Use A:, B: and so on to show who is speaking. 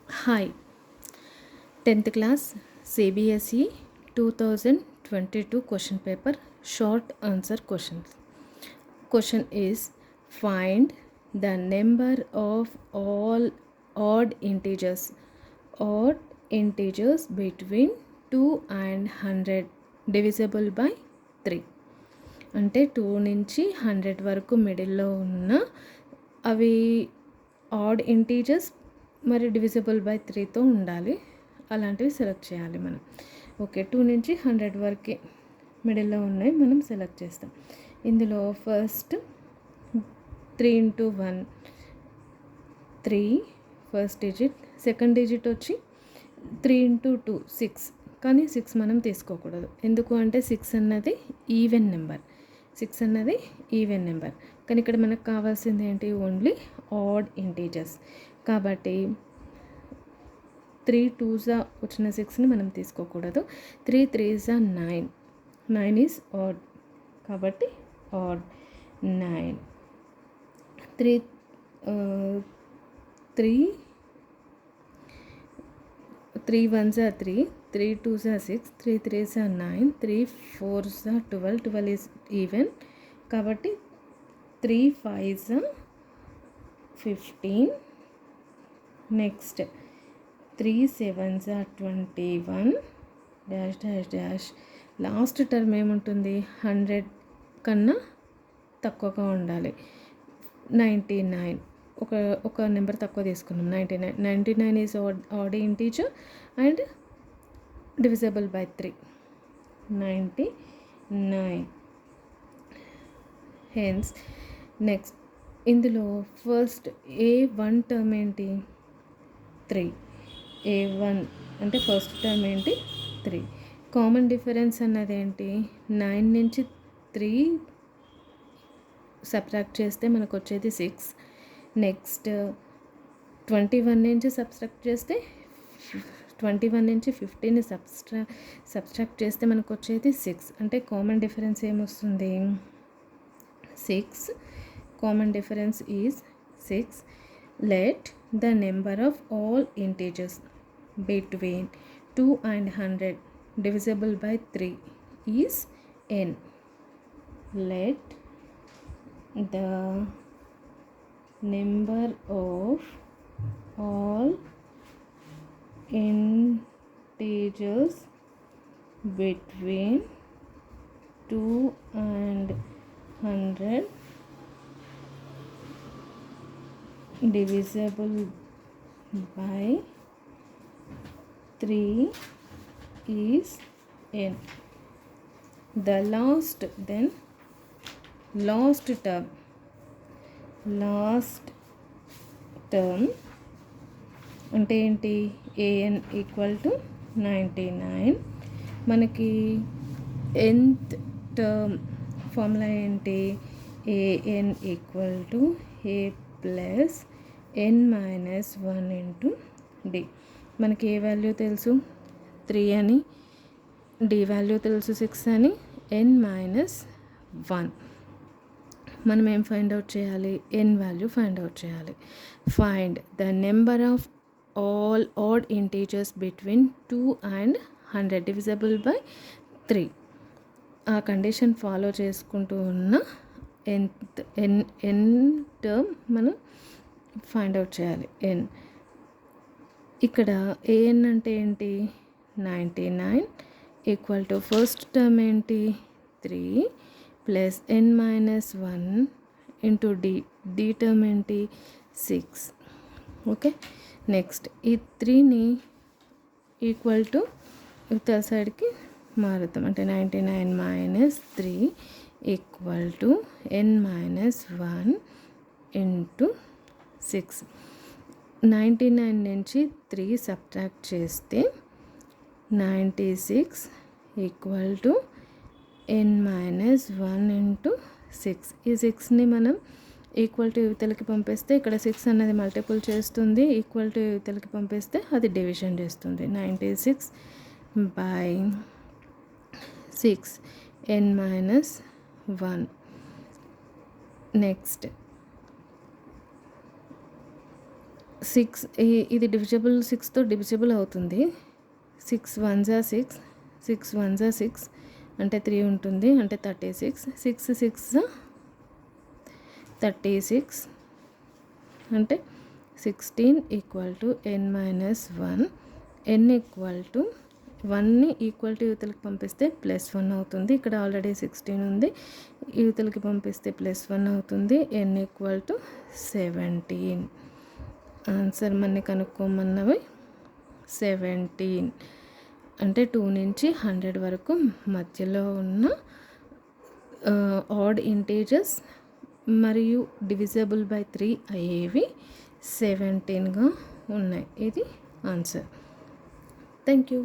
A: Hi, 10th class CBSE 2022 question paper short answer questions. Question is find the number of all odd integers between 2 and 100 divisible by 3. అంటే 2 నుంచి 100 వరకు మిడిల్లో ఉన్న అవి add integers మరి divisible by 3తో ఉండాలి. అలాంటివి సెలెక్ట్ చేయాలి మనం. ఓకే, 2 నుంచి 100 వరకే మిడిల్లో ఉన్నాయి మనం సెలెక్ట్ చేస్తాం. ఇందులో first 3 into 1 3 first digit, second digit వచ్చి 3 into 2 6. కానీ 6 మనం తీసుకోకూడదు. ఎందుకు అంటే 6 అన్నది ఈవెన్ నెంబర్. కానీ ఇక్కడ మనకు కావాల్సింది ఏంటి? Only odd integers. కాబట్టి 3 2s వచ్చిన 6ని మనం తీసుకోకూడదు. 3 3s 9 ఈజ్ ఆడ్, కాబట్టి add 9. 3 1s 3, 3 2s 6, 3 3s 9, 3 4s 12 is even, కాబట్టి 3 5s 15. Next 3 7s 21 dash dash dash. Last term ఏముంటుంది? 100 కన్నా తక్కువగా ఉండాలి. 99 ఒక నెంబర్ తక్కువ తీసుకున్నాం. 99 is odd integer and divisible by 3. 99. Hence next ఇందులో ఫస్ట్ A1 టర్మ్ ఏంటి? 3. A1 అంటే ఫస్ట్ టర్మ్ ఏంటి? 3. కామన్ డిఫరెన్స్ అన్నది ఏంటి? 9 నుంచి 3 సబ్ట్రాక్ట్ చేస్తే మనకు వచ్చేది 6. నెక్స్ట్ 21 నుంచి సబ్ట్రాక్ట్ చేస్తే 21 నుంచి 15 సబ్ట్రాక్ట్ చేస్తే మనకు వచ్చేది 6. అంటే కామన్ డిఫరెన్స్ ఏమొస్తుంది? 6. Common difference is 6. Let the number of all integers between 2 and 100 divisible by 3 is n. Let the number of all integers between 2 and 100 divisible by 3 is n. The last term అంటే ఏంటి? an equal to 99. మనకి nth term formula ఏంటి? an equal to a plus n minus 1 into d. మనకి ఏ value తెలుసు? 3 అని, D value తెలుసు 6 అని, n minus 1. మనం ఏం ఫైండ్ అవుట్ చేయాలి? n వాల్యూ ఫైండ్ అవుట్ చేయాలి. Find the number of all odd integers between 2 and 100 divisible by 3. ఆ కండిషన్ ఫాలో చేసుకుంటూ ఉన్న n టర్మ్ మనం ఫైండ్ అవుట్ చేయాలి. n ఇక్కడ an అంటే ఏంటి? 99 ఈక్వల్ టు ఫస్ట్ టర్మ్ ఏంటి? 3 plus n minus 1 into d term ఏంటి? 6. ఓకే, నెక్స్ట్ ఈ 3ని ఈక్వల్ టు ఇవతల సైడ్కి మారుతాం. అంటే 99 minus 3 equal to n minus 1 into 6. 99 నుంచి 3 సబ్ట్రాక్ట్ చేస్తే 96 equal to n minus 1 into 6. ఈ 6ని మనం ఈక్వల్ టు యువతలకి పంపిస్తే ఇక్కడ 6 అన్నది మల్టిపుల్ చేస్తుంది, ఈక్వల్ టు యువతలకి పంపిస్తే అది డివిజన్ చేస్తుంది. 96 బై 6 n మైనస్ 1. నెక్స్ట్ 6 ఇది డివిజబుల్ 6తో డివిజబుల్ అవుతుంది. 6 1 జా 6, 6 1 జా 6 అంటే 3 ఉంటుంది, అంటే 36. 6 6 జా 36 అంటే 16 equal to n minus 1. n equal to 1ని ఈక్వల్ టు యువతలకి పంపిస్తే +1 అవుతుంది. ఇక్కడ ఆల్రెడీ 16 ఉంది, యువతలకి పంపిస్తే +1 అవుతుంది. n equal to 17. ఆన్సర్ మనని కనుక్కోమన్నవి 17. అంటే 2 నుంచి 100 వరకు మధ్యలో ఉన్న ఆడ్ ఇంటీజర్స్ మరియు డివిజబుల్ బై 3 అయ్యేవి 17గా ఉన్నాయి. ఇది ఆన్సర్. Thank you.